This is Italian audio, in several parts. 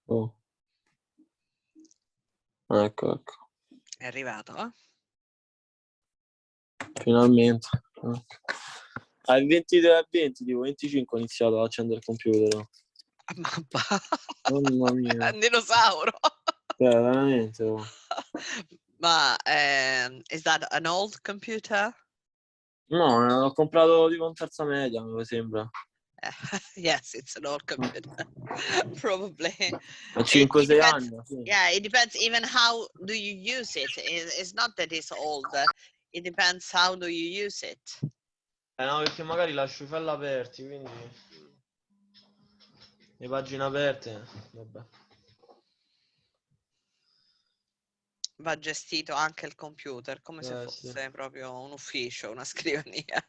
Oh. Ecco. È arrivato, eh? Finalmente. Alle 22:20, tipo 25 ho iniziato ad accendere il computer. Mamma mia. Un dinosauro. Veramente. Oh. Ma is that an old computer? No, l'ho comprato tipo in terza media, mi sembra. Yes, it's an old computer. Probably. A 5-6 anni. Sì. Yeah, it depends even how do you use it. It's not that it's old. It depends how do you use it. No, perché magari lascio i file aperti, quindi le pagine aperte, vabbè. Va gestito anche il computer come se fosse proprio un ufficio, una scrivania.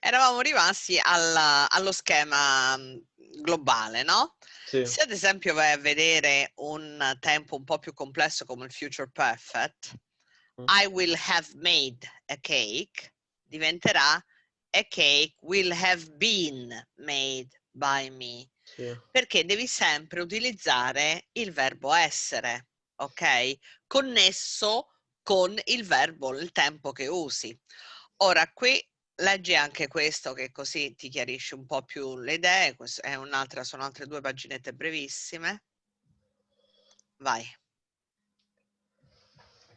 Eravamo rimasti allo schema globale, no? Sì. Se ad esempio vai a vedere un tempo un po' più complesso come il future perfect, I will have made a cake diventerà a cake will have been made by me. Sì. Perché devi sempre utilizzare il verbo essere, ok? Connesso con il verbo, il tempo che usi. Ora qui leggi anche questo che così ti chiarisce un po' più le idee. Sono altre 2 paginette brevissime. Vai.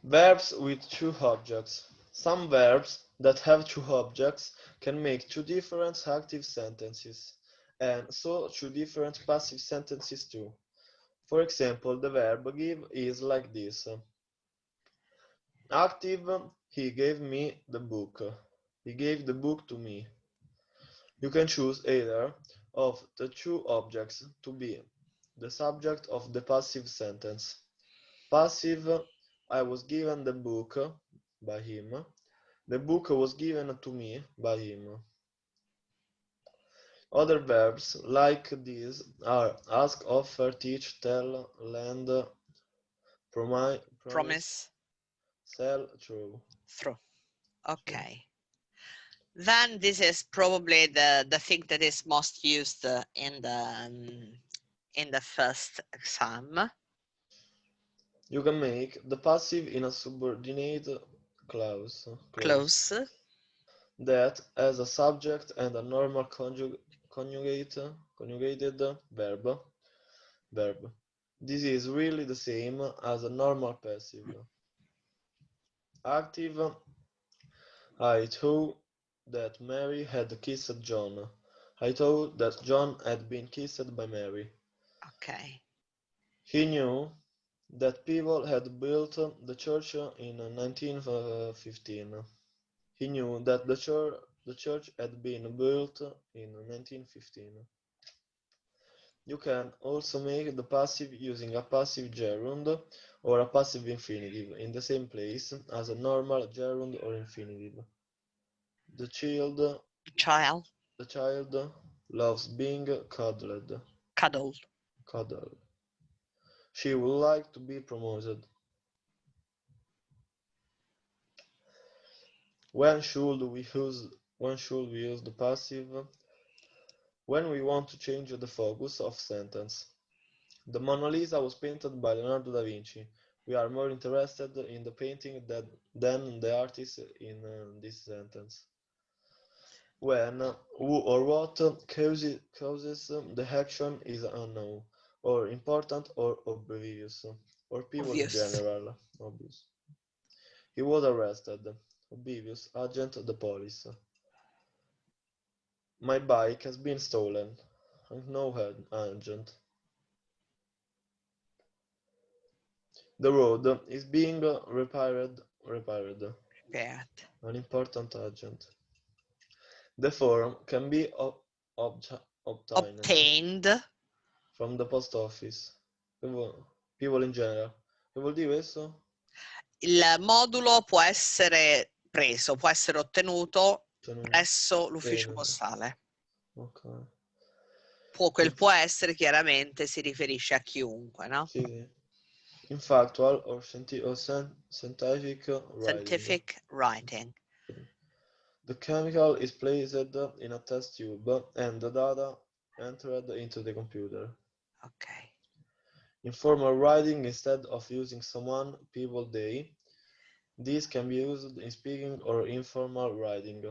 Verbs with 2 objects. Some verbs that have 2 objects can make 2 different active sentences, and so 2 different passive sentences too. For example, the verb give is like this. Active, he gave me the book. He gave the book to me. You can choose either of the 2 objects to be the subject of the passive sentence. Passive, I was given the book by him. The book was given to me by him. Other verbs like these are ask, offer, teach, tell, lend, promise, sell, throw. Okay. Then this is probably the thing that is most used in the first exam. You can make the passive in a subordinate clause. That has a subject and a normal conjugated verb. This is really the same as a normal passive. Active, I thought that Mary had kissed John. I thought that John had been kissed by Mary. Okay. He knew that people had built the church in 1915. He knew that the church had been built in 1915. You can also make the passive using a passive gerund or a passive infinitive in the same place as a normal gerund or infinitive. The child loves being cuddled. Cuddled. She would like to be promoted. When should we use the passive? When we want to change the focus of sentence. The Mona Lisa was painted by Leonardo da Vinci. We are more interested in the painting than the artist in this sentence. When, who or what causes the action is unknown, or important or obvious, or people in general. Obvious. He was arrested. Obvious. Agent of the police. My bike has been stolen. No agent. The road is being repaired. An important agent. The form can be obtained from the post office. People in general. Che vuol dire questo? Il modulo può essere preso, può essere ottenuto presso l'ufficio postale. Okay. Quel può essere chiaramente si riferisce a chiunque, no? Sì. in factual or scientific writing. Scientific writing. The chemical is placed in a test tube and the data entered into the computer. Okay. In formal writing, instead of using someone, people, they, these can be used in speaking or informal writing.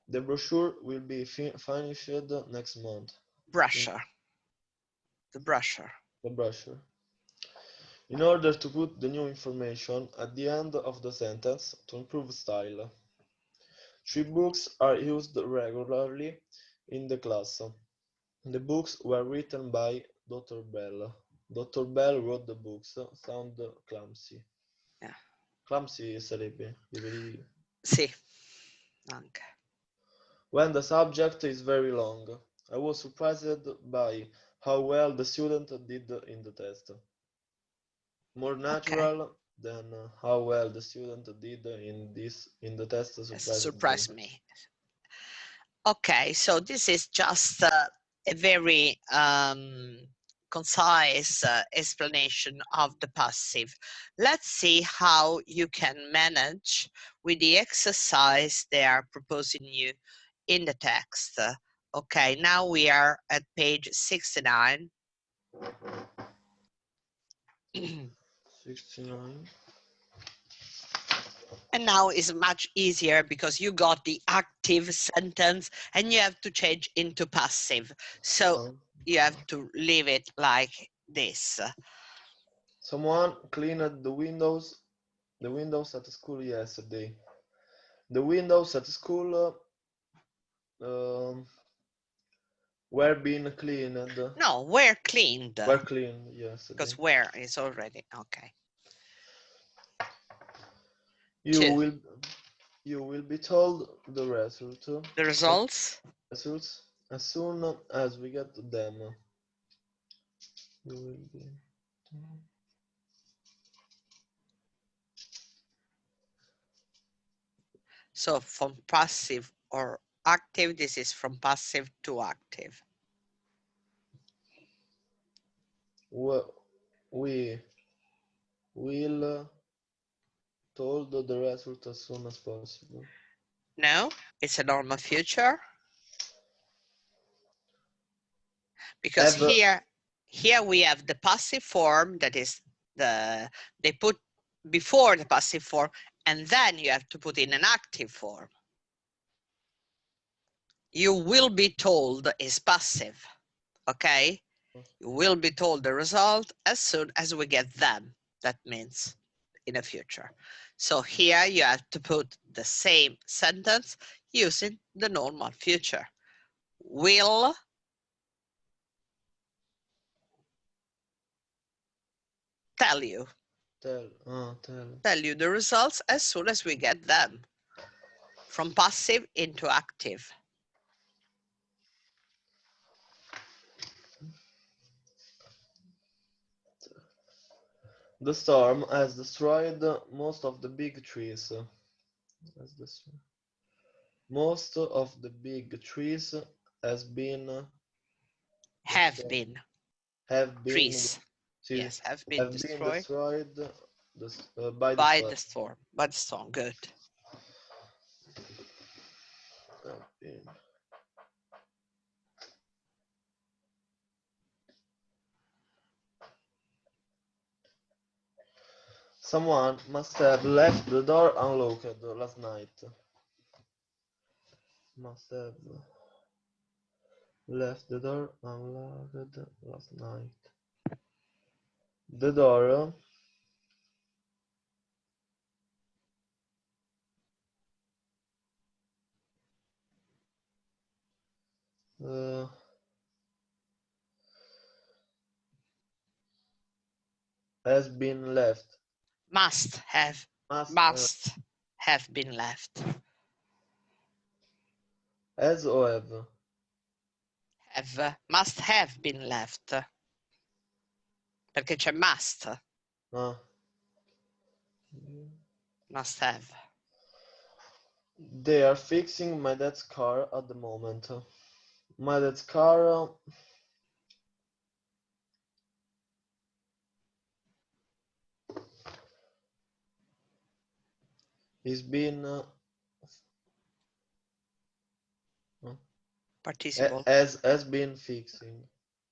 The brochure will be finished next month. Brochure. The brochure. The brochure. In order to put the new information at the end of the sentence to improve style. 3 books are used regularly in the class. The books were written by Dr. Bell. Dr. Bell wrote the books. Sound clumsy. Yeah. Clumsy sarebbe ripetitivo. Sì, anche. When the subject is very long. I was surprised by how well the student did in the test. More natural than how well the student did in the test surprised me. Okay, so this is just a very concise explanation of the passive. Let's see how you can manage with the exercise they are proposing you in the text. Okay, now we are at page 69. 69. And now it's much easier because you got the active sentence and you have to change into passive. So you have to leave it like this. Someone cleaned the windows at school yesterday. The windows at school were being cleaned. No, were cleaned. Were cleaned yesterday. Because where is already, okay. You will be told the result. The results? Results as soon as we get them. You will be. So from passive or active, this is from passive to active. We will told the result as soon as possible. No, it's a normal future. Because here we have the passive form, that is they put before the passive form, and then you have to put in an active form. You will be told is passive, okay? You will be told the result as soon as we get them. That means in the future. So here you have to put the same sentence using the normal future. Will tell you. Tell you the results as soon as we get them. From passive into active. The storm has destroyed most of the big trees. Most of the big trees have been trees. Yes, have been destroyed by the storm. By the storm. Good. Someone must have left the door unlocked last night. Must have left the door unlocked last night. The door has been left. Must have been left. As or have? Must have been left. Perché c'è must. Must have. They are fixing my dad's car at the moment. My dad's car Is been Participle. has been fixing.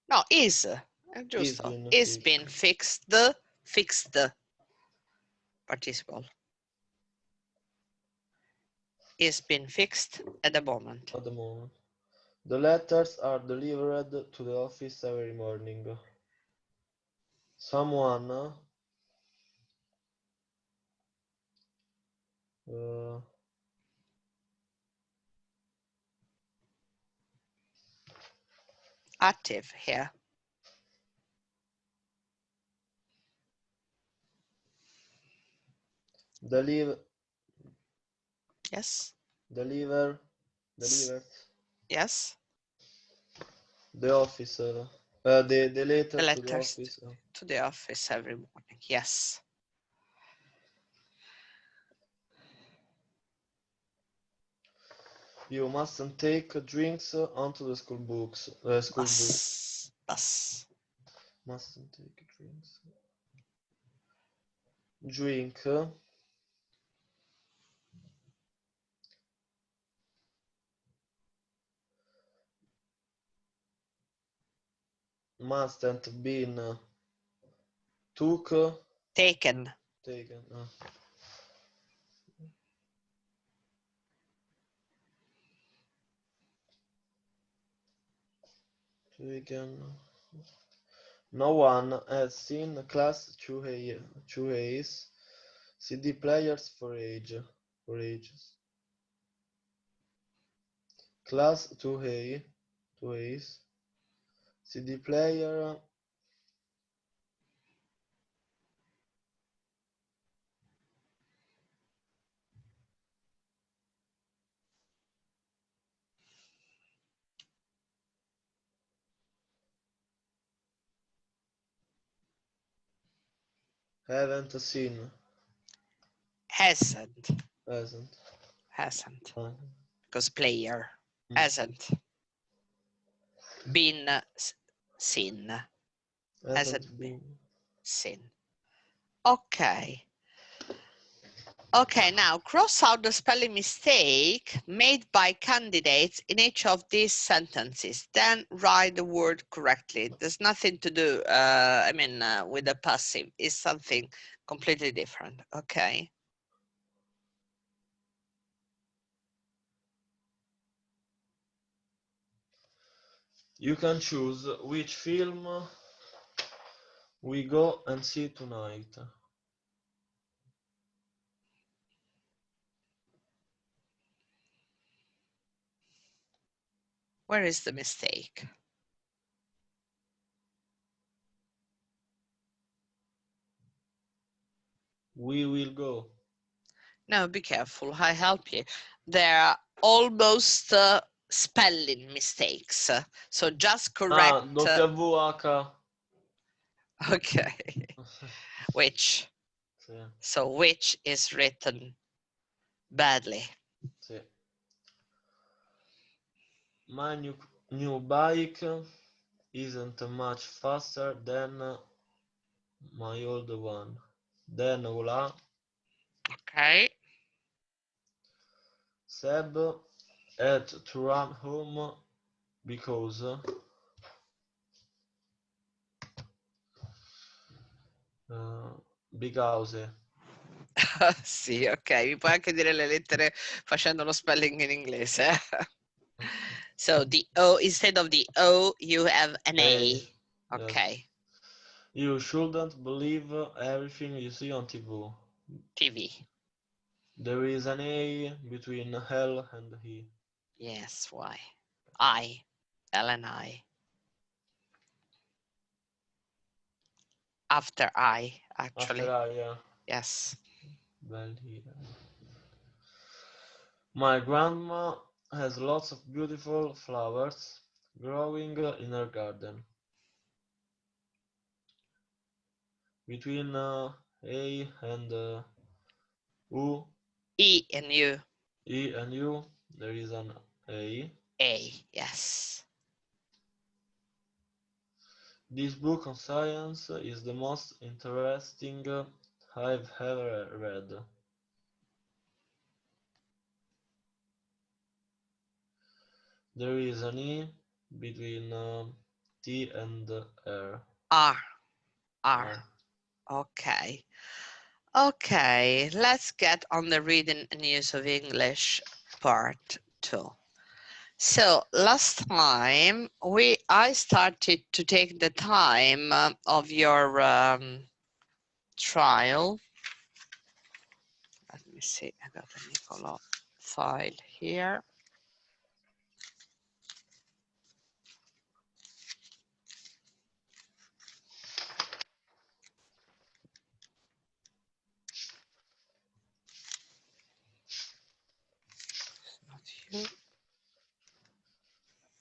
No, is. È Is giusto. been Is fixed. been fixed. Fixed. Participle. Is been fixed at the moment. At the moment. The letters are delivered to the office every morning. Someone Active here. deliver. Yes. Delivers Yes. the officer the letter The to the letters office. to the office every morning. Yes. You mustn't take drinks onto the school bus. Bus. Mustn't take drinks. Drink. Mustn't been Taken. taken. Taken. No one has seen Class 2A's CD players for ages. Class 2A's CD player haven't seen. Hasn't. Hasn't. Because player. Hasn't been seen. Hasn't been seen. Okay. Okay, now cross out the spelling mistake made by candidates in each of these sentences. Then write the word correctly. There's nothing to do, with the passive. It's something completely different. Okay. You can choose which film we go and see tonight. Where is the mistake? We will go. No, be careful. I help you. There are almost spelling mistakes. So just correct. WH. Okay. Which? Sì. So which is written badly. Sì. My new bike isn't much faster than my old one. Then voila. Okay. Seb had to run home because Sì, ok, mi puoi anche dire le lettere facendo lo spelling in inglese. So the O, instead of the O, you have an A. Okay. Yes. You shouldn't believe everything you see on TV. There is an A between L and E. Yes, why? I. L and I. After I, actually. After I, yeah. Yes. My grandma has lots of beautiful flowers growing in her garden. Between A and U. E and U. E and U, there is an A. A, yes. This book on science is the most interesting I've ever read. There is an E between T and R. R. R. Okay. Okay, let's get on the reading and use of English part 2. So last time I started to take the time of your trial. Let me see, I got a NICOLO file here. Not you.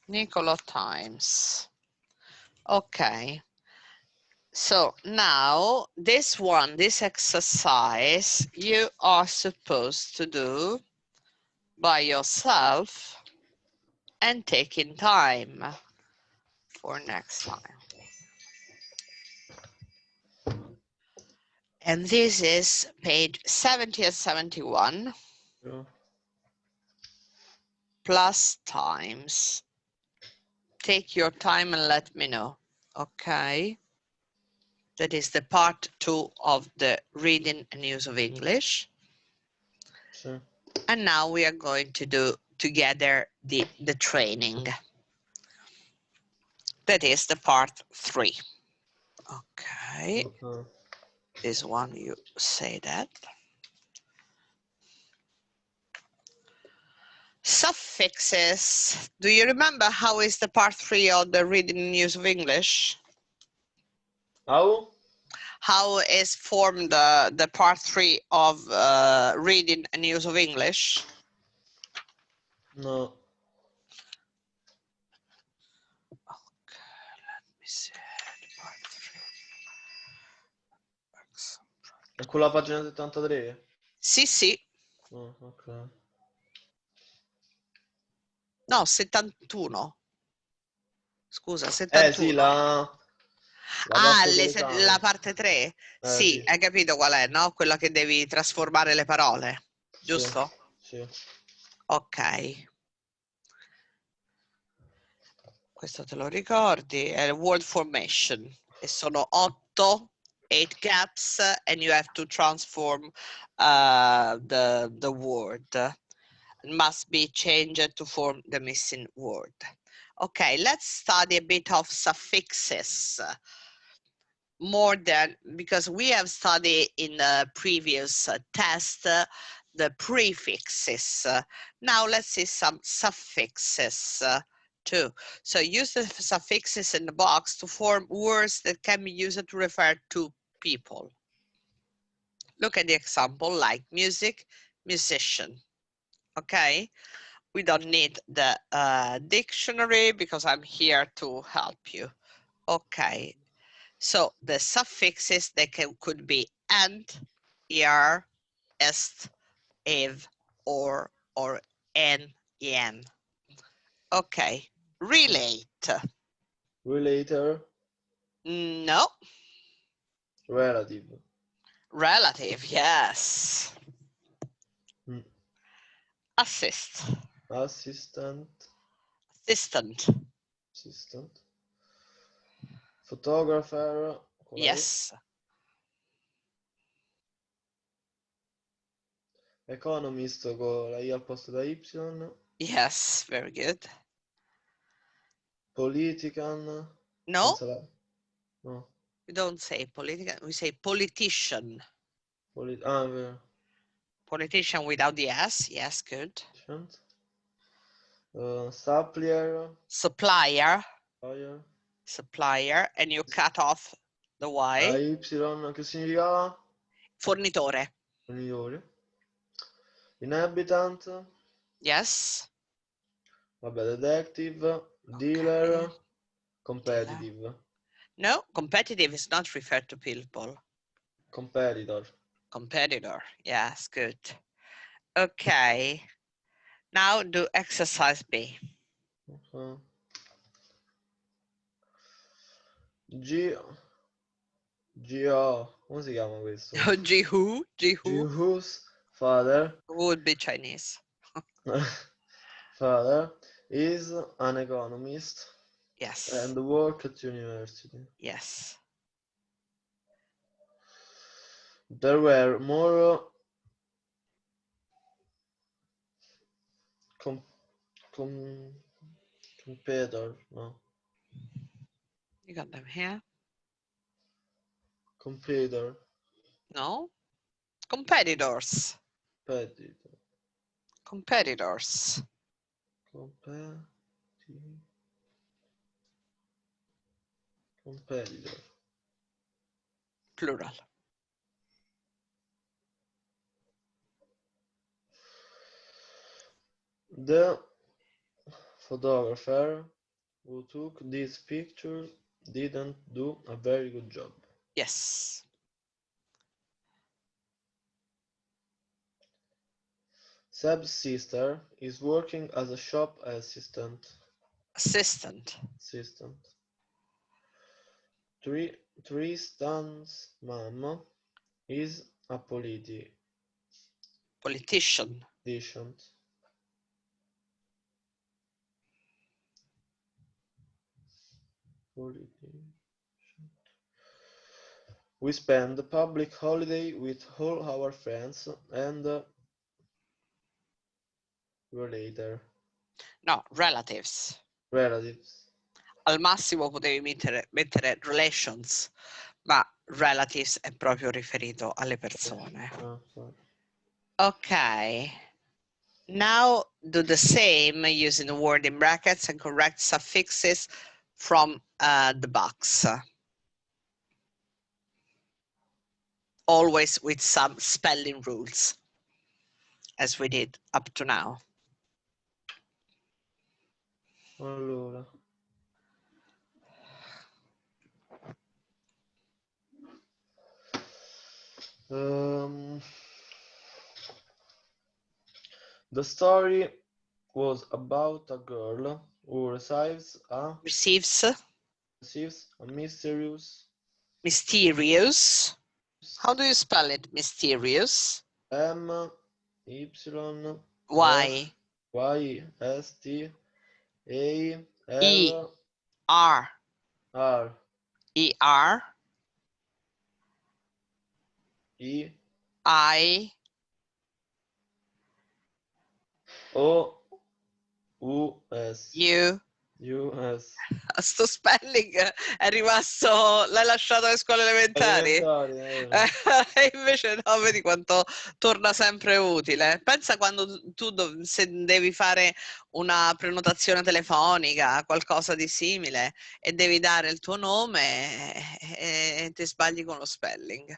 NICOLO times. Okay. So now this exercise, you are supposed to do by yourself and taking time for next time. And this is page 70 and 71 plus times. Take your time and let me know. Okay. That is the part 2 of the reading and use of English. Sure. And now we are going to do together the training. That is the part 3. Okay. This one you say that. Suffixes. Do you remember how is the part 3 of the reading and use of English? How is formed the part 3 of reading and use of English? No. Okay, let me see. Part 3. È quella pagina 73? Sì, sì. Oh, ok. No, 71. Scusa, 71. Sì, la parte dell'esame. La parte 3? Sì, sì, hai capito qual è, no? Quella che devi trasformare le parole, giusto? Sì. Ok. Questo te lo ricordi? È word formation. E sono 8 gaps and you have to transform the word. It must be changed to form the missing word. Okay, let's study a bit of suffixes. More than, because we have studied in the previous test the prefixes. Now let's see some suffixes too. So use the suffixes in the box to form words that can be used to refer to people. Look at the example like music, musician. Okay, we don't need the dictionary because I'm here to help you. Okay, so the suffixes, they could be and, er, est, ev, or en, yen. Okay, relate. Relator. No. Relative. Relative, yes. Assist. Assistant. Photographer. Yes. Economist con la I al posto da Y. Yes, very good. Politician. No. No. We don't say political, we say politician. Politician without the S, yes, good. Supplier. Supplier, and you cut off the Y. Y, che significava? Fornitore. Inhabitant. Yes. Vabbè, detective. Dealer. Okay. Competitive. Dealer. No, competitive is not referred to people. Competitor. Yes, good. Okay. Now do exercise B. Come si chiama questo? Who's father. Who would be Chinese? Father is an economist. Yes. And work at university. Yes. There were more competitors. No. You got them here? Competitor. No? Competitors. Competitor. Competitors. Competitor. Plural. The photographer who took this picture didn't do a very good job. Yes. Seb's sister is working as a shop assistant. Tristan's mom is a Politician. We spend the public holiday with all our friends and relatives. Al massimo potevi mettere relations, ma relatives è proprio riferito alle persone. Ok. Now do the same using the word in brackets and correct suffixes from the box. Always with some spelling rules, as we did up to now. Allora. The story was about a girl who receives a mysterious. How do you spell it? Mysterious. Y. Sto spelling è rimasto, l'hai lasciato alle scuole elementari? E invece no, vedi quanto torna sempre utile. Pensa quando tu se devi fare una prenotazione telefonica, qualcosa di simile, e devi dare il tuo nome e ti sbagli con lo spelling.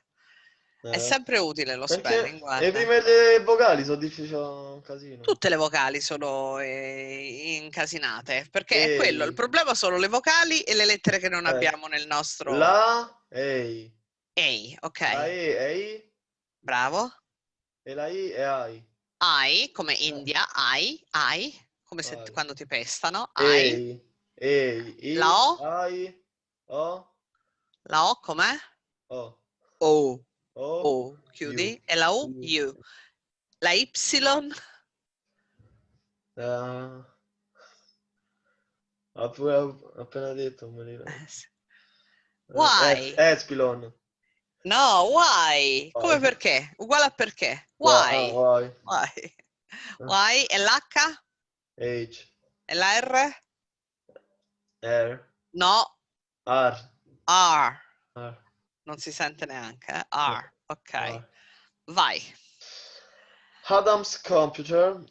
È sempre utile lo spelling, guarda. Le prime vocali sono difficili, un casino. Tutte le vocali sono incasinate, perché è quello, il problema sono le vocali e le lettere che non abbiamo nel nostro... La, ei. Ei, ok. La E è I. Bravo. E la I è AI. I, come India, I, come se quando ti pestano, I. I, La O? I, O. La O com'è? O, chiudi. E la U? U. La Y? Appena detto, non me ne ricordo. Why? Epsilon. No, why? Come perché? Uguale a perché? Why? Why? Why? E l'H? H. E la R? R. No. R. Non si sente neanche, R. Ok. R. Vai. Adam's computer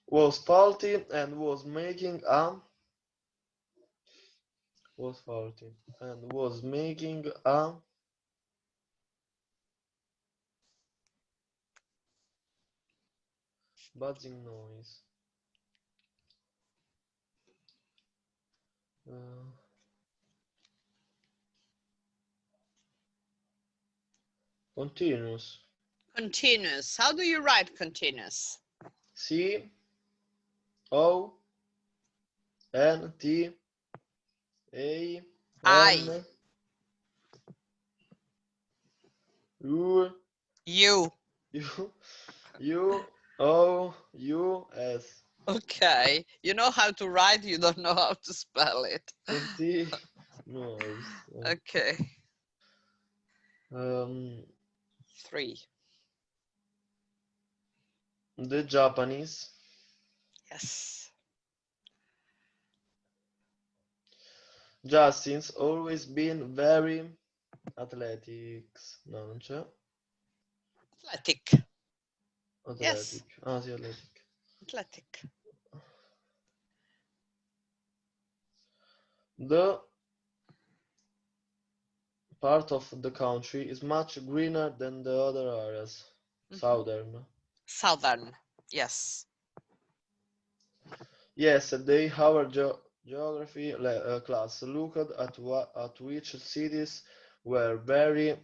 was faulty and was making a buzzing noise. Continuous. How do you write continuous? C-O-N-T-I-N-U-S. Okay, you know how to write, you don't know how to spell it. 20 moves. Okay. 3. 3. The Japanese. Yes. Justin's always been very athletics. No, non c'è. Athletic. Yes. Athletic. Ah, sì, athletic. Athletic. The part of the country is much greener than the other areas. Southern. Southern. Yes. Yesterday, our geography class looked at which cities were very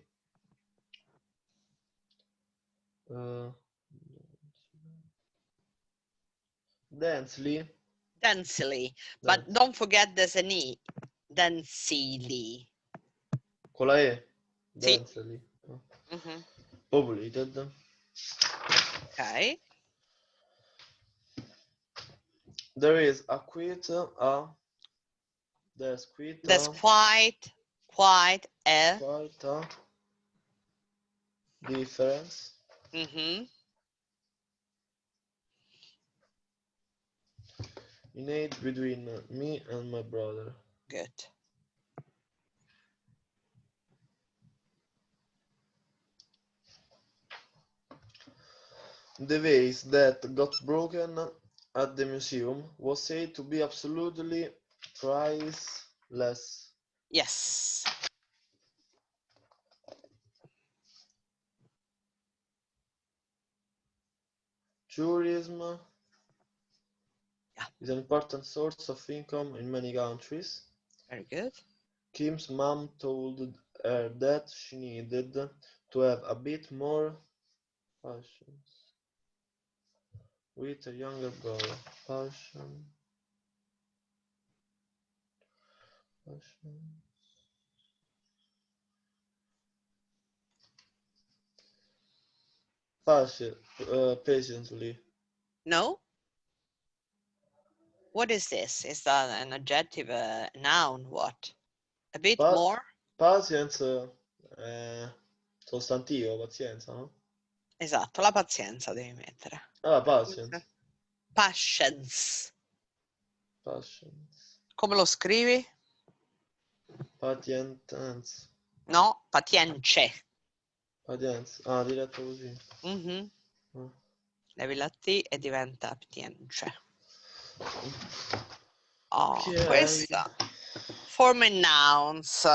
densely. But don't forget there's an E. Densely. Con la E. Sì. Densely. Populated. Okay. There is a there's quite a difference in age between me and my brother. Good. The vase that got broken at the museum was said to be absolutely priceless. Yes. Tourism is an important source of income in many countries. Very good. Kim's mom told her that she needed to have a bit more patience with a younger brother. Passion. Patiently. No? What is this? Is that an adjective, a noun, what? A bit more? Patience sostantivo, pazienza, no? Esatto, la pazienza devi mettere. Ah, patience. Patience. Patience. Come lo scrivi? Patience. No, patience. Patience. Ah, diretto così. Levi la T e diventa patience. Oh, Okay. questa. Forming nouns.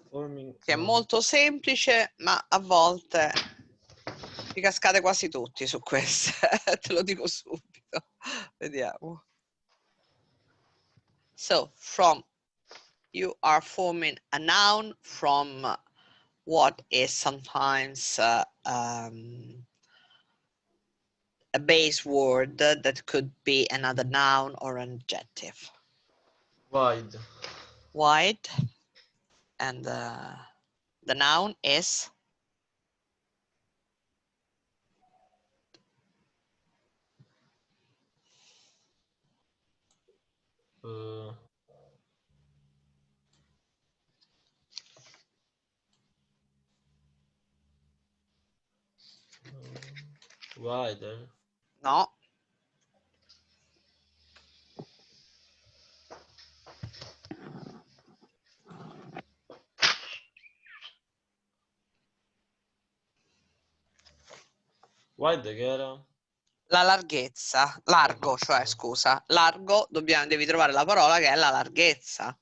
Che è molto semplice, ma a volte vi cascate quasi tutti su queste. Te lo dico subito. Vediamo. So, you are forming a noun from what is sometimes a base word that could be another noun or an adjective. Wide. Wide. And the noun is? Wider. No. Wide che era? La larghezza, largo, cioè scusa, largo, devi trovare la parola che è la larghezza.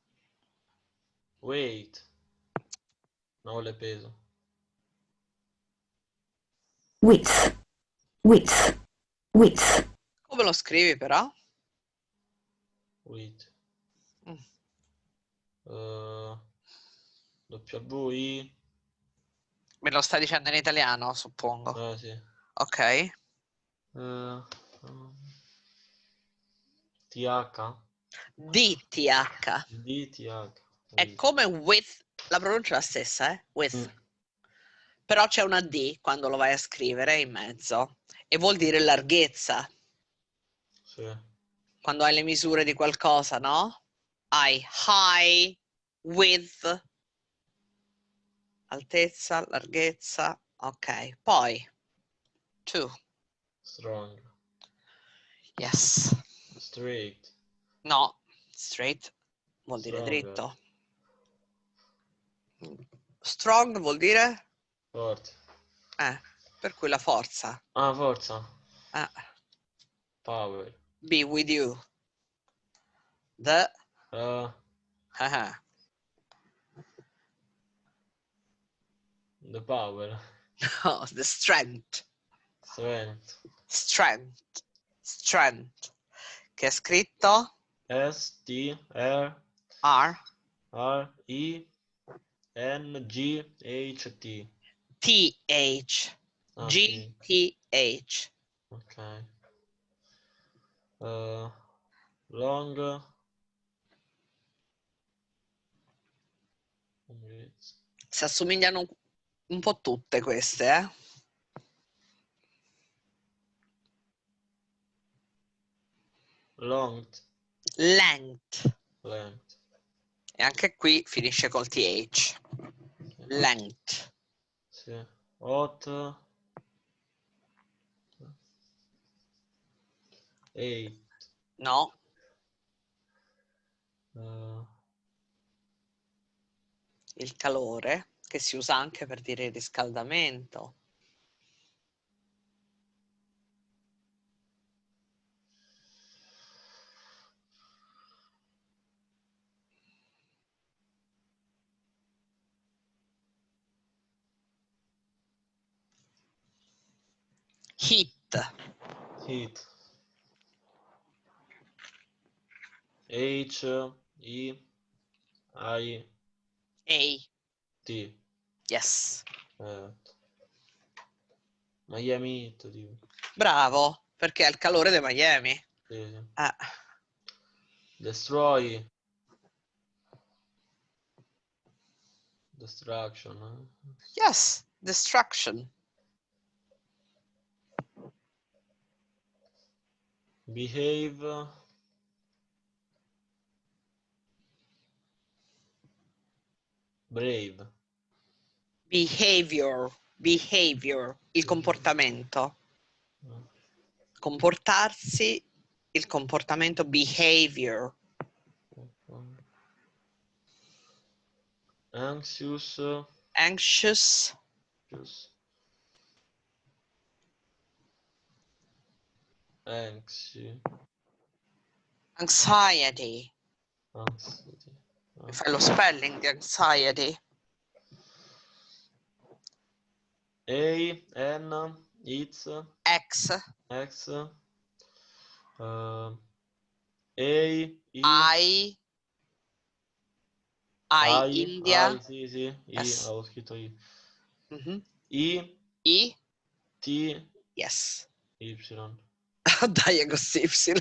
Weight. No, le peso. Width. Width. Width. Come lo scrivi però? Weight. W-I. Me lo stai dicendo in italiano, suppongo. Sì. Ok. TH. DTH. DTH. È come with, la pronuncia è la stessa, with. Però c'è una D quando lo vai a scrivere in mezzo. e vuol dire larghezza. Sì. Quando hai le misure di qualcosa, no? Hai high, width, altezza, larghezza. Ok, poi 2. Strong. Yes. Straight. No, straight vuol dire Stronger. dritto. Strong vuol dire? Forte. Per cui la forza. Ah, forza. Eh, Power. be with you. The The power. no, the strength. Strength. Strength. Strength. Che è scritto S-T-R R R-I-N-G-H-T. T-H. Ah, sì. G-T-H. Ok. Long. Si assomigliano un po' tutte queste, eh? Long. Length. Length. E anche qui finisce col TH. Length. Sì. Hot. 8. No. Il calore, che si usa anche per dire il riscaldamento. Heat. Heat. H-I-I-T. A. Yes. Miami Heat, tipo. Bravo, perché è il calore di Miami. Sì. Destroy. Destruction. Yes, destruction. Behave. Brave. Behavior. Behavior. Il comportamento. Comportarsi, il comportamento behavior. Anxious. Anxious. Anxiety. Fai lo spelling di anxiety. A-N. It's. X. X. A. I. India. Sì, sì. Yes. Avevo scritto I. Mm-hmm. I. I. T. Yes. Y. Dai, così, Y.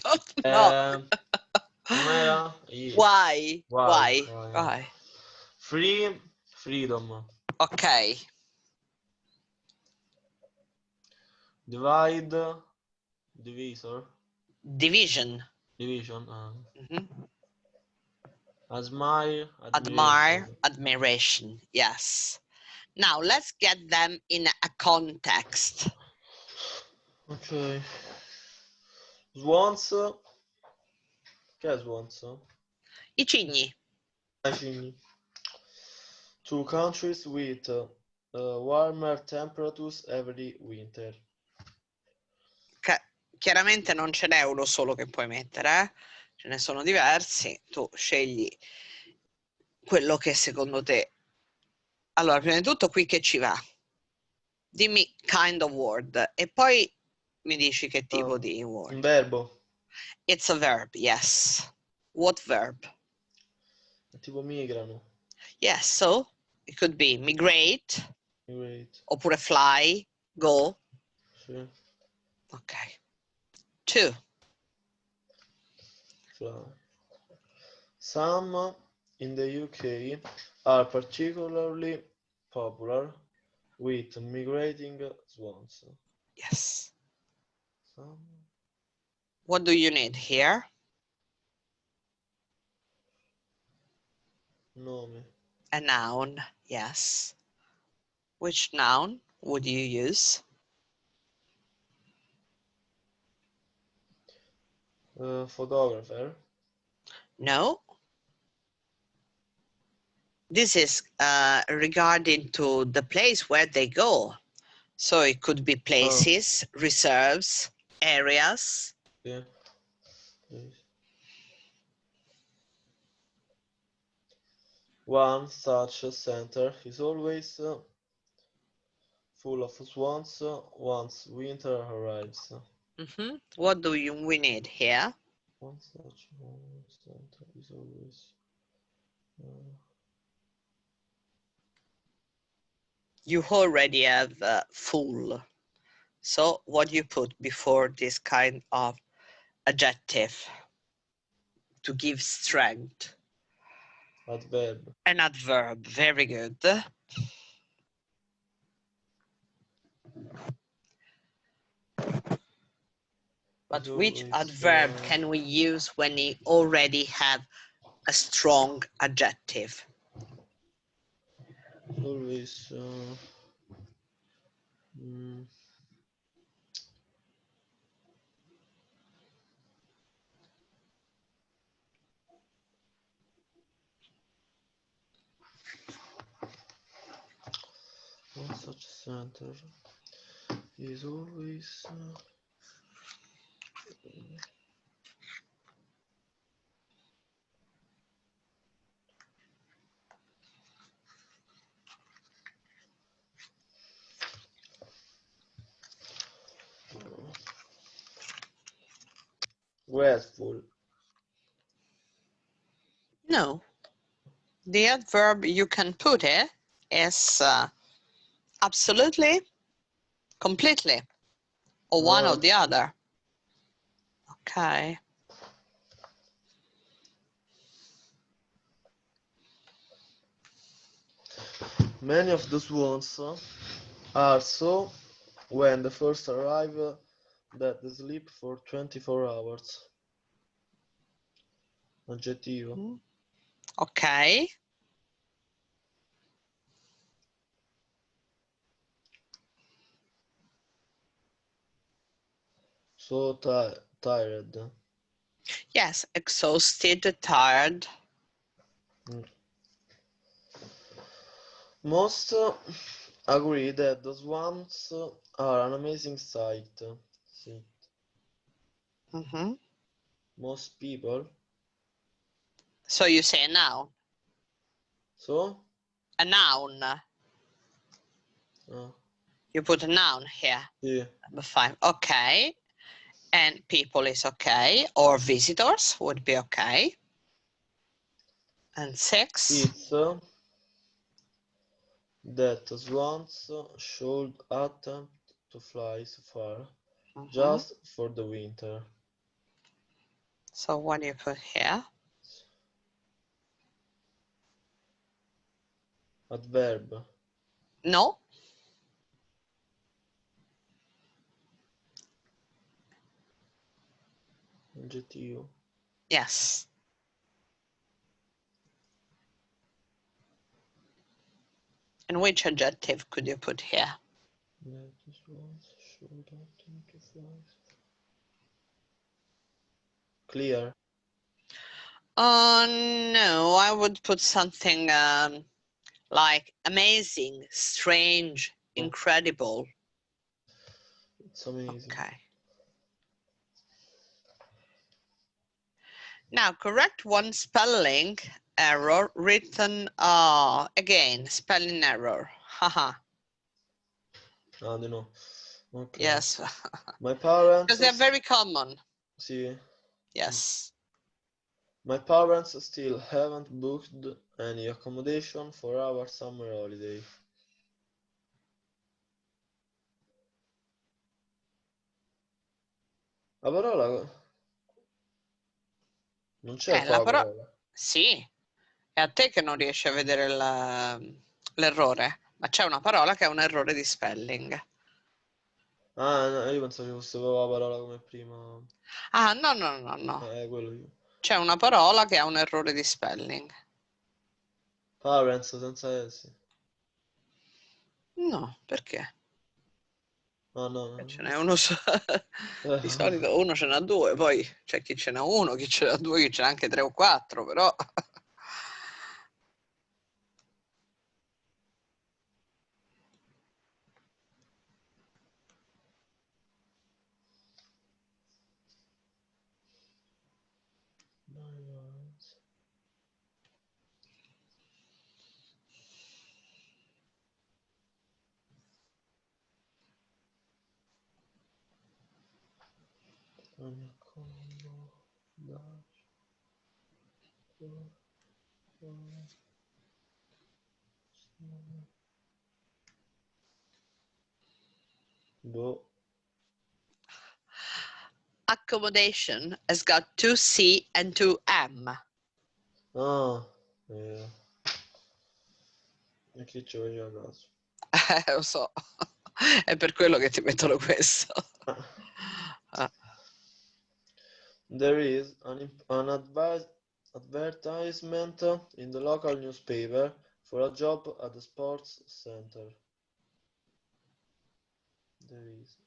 No. Com'era? Why? Free. Freedom. Ok. Divide. Divisor. Division. Division. Mm-hmm. Admire. Admire, admiration. Yes. Now let's get them in a context. Ok. Swans. Che è swans? I cigni. Cigni. Two countries with warmer temperatures every winter. Chiaramente non ce n'è uno solo che puoi mettere, eh? Ce ne sono diversi. Tu scegli quello che secondo te. Allora, prima di tutto qui che ci va? Dimmi kind of word e poi mi dici che tipo di word. Un verbo. It's a verb, yes. What verb? Tipo migrano. Yes, so it could be migrate. Migrate. Oppure fly, go. Sì. Ok. 2. Fly. Some in the UK are particularly popular with migrating swans. Yes. What do you need here? Nome. A noun, yes. Which noun would you use? Photographer. No. This is regarding to the place where they go. So it could be places, reserves, areas. Yeah. One such center is always full of swans once winter arrives. What do we need here? One such center is always... You already have full. So what do you put before this kind of adjective to give strength? Adverb. An adverb, very good. But which adverb can we use when we already have a strong adjective? Always... one such center is always... grateful. No. The adverb you can put it is absolutely, completely, or one or the other. Okay. Many of the swans are so when the first arrive that they sleep for 24 hours. Aggettivo. Okay. So tired. Yes, exhausted, tired. Most agree that the swans are an amazing sight. Most people. So you say a noun. So? A noun. You put a noun here. Yeah. Number 5. Okay. And people is okay. Or visitors would be okay. And 6. It's that swans should attempt to fly so far just for the winter. So what do you put here? Adverb. No. Aggettivo. Yes. And which adjective could you put here? Clear. No, I would put something like amazing, strange, incredible. It's amazing. Okay. Now, correct one spelling error written again, spelling error. Haha. I don't know. Okay. Yes. My parents. Because they're very common. See. Yes. My parents still haven't booked any accommodation for our summer holiday. La parola non c'è qua la parola. Sì, è a te che non riesci a vedere l'errore, ma c'è una parola che ha un errore di spelling. Ah, no, io pensavo ci fosse proprio la parola come prima. Ah, no, no, no, no. Quello io. C'è una parola che ha un errore di spelling. Parents senza S. No, perché? No, no, no. Ce n'è uno di solito uno ce n'ha due, poi c'è chi ce n'ha uno, chi ce n'ha due, chi ce n'ha anche tre o quattro, però... Boh. Accommodation has got two C and two M. Ah, e chi ci faceva caso? Lo so, è per quello che ti mettono questo. Ah. There is an advertisement in the local newspaper for a job at the sports center. There is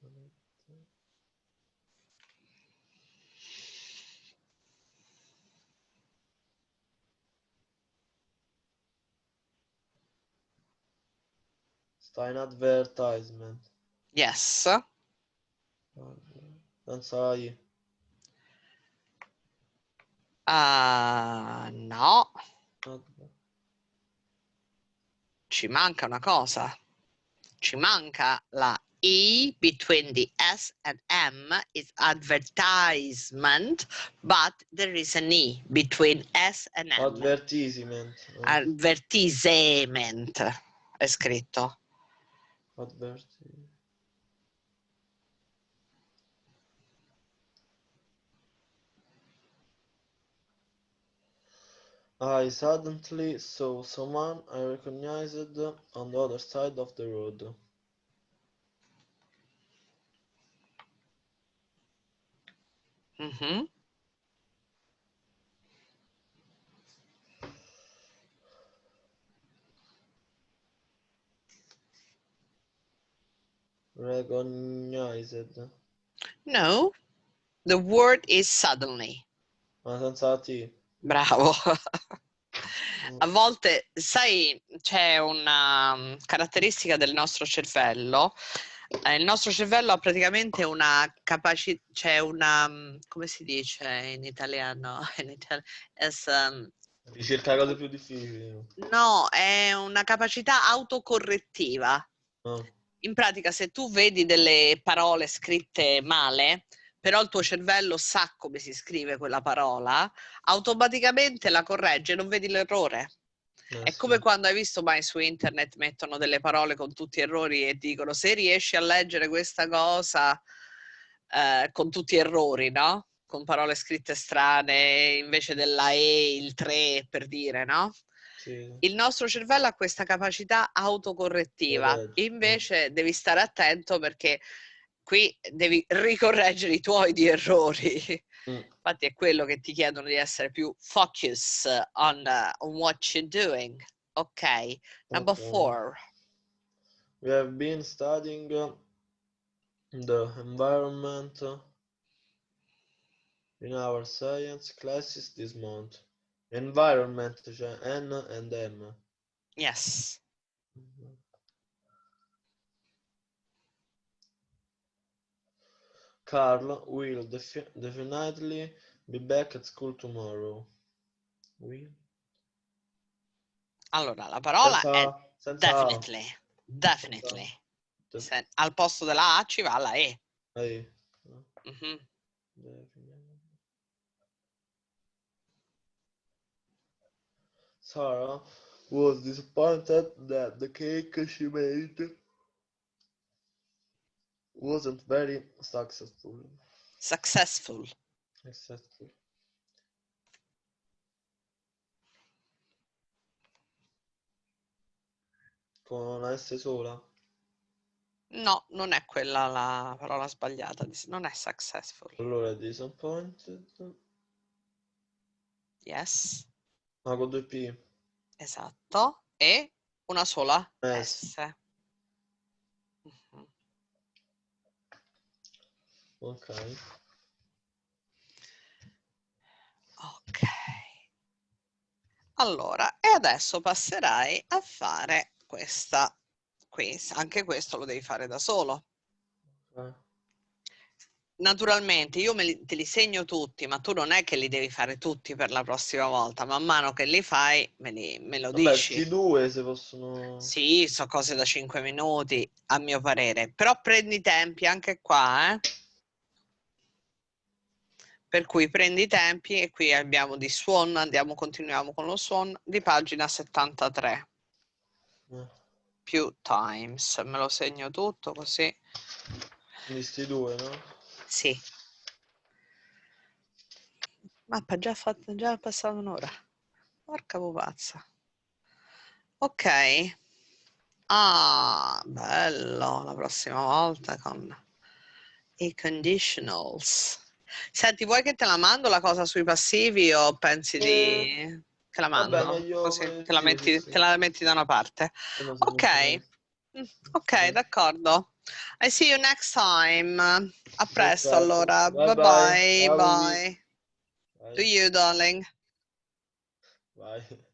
sta in advertisement. Yes. Senza I. No, Adver- ci manca una cosa. Ci manca la E between the S and M is advertisement, but there is an E between S and M. Advertisement. Advertisement è scritto. I suddenly saw someone I recognized on the other side of the road. Mhm. Recognized. No, the word is suddenly. Ma senza T. Bravo. A volte, sai, c'è una caratteristica del nostro cervello. Il nostro cervello ha praticamente una capacità, c'è una, come si dice in italiano? Ricerca cose più difficili. No, è una capacità autocorrettiva. No. In pratica, se tu vedi delle parole scritte male, però il tuo cervello sa come si scrive quella parola, automaticamente la corregge e non vedi l'errore. È Sì. come quando hai visto mai su internet mettono delle parole con tutti errori e dicono se riesci a leggere questa cosa con tutti errori, no? Con parole scritte strane invece della E, il 3 per dire, no? Sì. Il nostro cervello ha questa capacità autocorrettiva, Corregge. invece devi stare attento perché qui devi ricorreggere i tuoi di errori. Infatti è quello che ti chiedono di essere più focus on what you're doing. Ok, number 4. We have been studying the environment in our science classes this month. Environment, cioè N and M. Yes. Carl will definitely be back at school tomorrow. Will? Allora, la parola è senza definitely. Definitely. Al posto della A ci va la E. Mhm. Sarah was disappointed that the cake she made wasn't very successful. Successful. Con una S sola. No, non è quella la parola sbagliata. Non è successful. Allora è disappointed. Yes, Ah, con 2P. esatto. E una sola S. S. Mhm. Ok. Ok. Allora, e adesso passerai a fare questa quiz. Anche questo lo devi fare da solo. Naturalmente io te li segno tutti, ma tu non è che li devi fare tutti per la prossima volta. Man mano che li fai, me lo Vabbè, dici. sti due se possono... Sì, so cose da 5 minuti, a mio parere. Però prendi i tempi anche qua, eh? Per cui prendi i tempi e qui abbiamo di Swan, continuiamo con lo Swan, di pagina 73. Più times, me lo segno tutto così. Quindi sti due, no? Sì. Mappa già è passata un'ora. Porca pupazza. Ok. Ah, bello, la prossima volta con i conditionals. Senti, vuoi che te la mando la cosa sui passivi o pensi di... Te la Vabbè, mando? Così te la sì, sì, te sì. la metti da una parte. Ma se non Ok. farei... Ok, d'accordo. I see you next time. A presto Perfetto. allora. Bye Bye bye. bye. Ciao Lily. Bye. To Bye. you, darling. Bye.